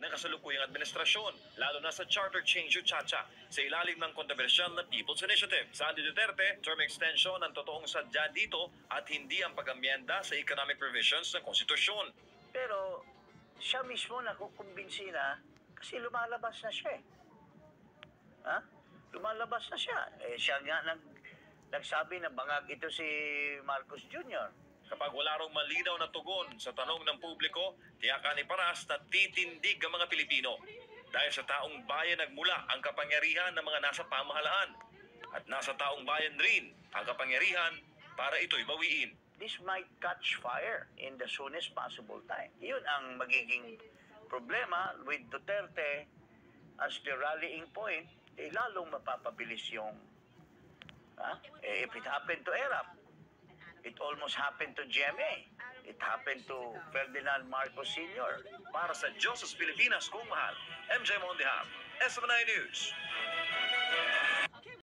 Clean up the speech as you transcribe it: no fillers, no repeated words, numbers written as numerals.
ng kasalukuyang administrasyon, lalo na sa Charter Change o Chacha, sa ilalim ng kontrobersyal na People's Initiative. Sa Duterte, term extension ang totoong sadya dito at hindi ang pag-amyenda sa economic provisions ng konstitusyon. Pero siya mismo nakukumbinsi na kasi lumalabas na siya eh. Ha? Lumalabas na siya. Siya nga nagsabi na bangag ito si Marcos Jr. Kapag wala rong malinaw na tugon sa tanong ng publiko, tiyakan ni Paras na titindig ang mga Pilipino. Dahil sa taong bayan nagmula ang kapangyarihan ng mga nasa pamahalaan. At nasa taong bayan rin ang kapangyarihan para ito'y bawiin. This might catch fire in the soonest possible time. Yun ang magiging problema with Duterte as the rallying point, lalong mapapabilis yung if it happened to Erap, it almost happened to GMA. It happened to Ferdinand Marcos Sr. Para sa Diyos sa Pilipinas kung mahal, MJ Mondihar, SM9 News.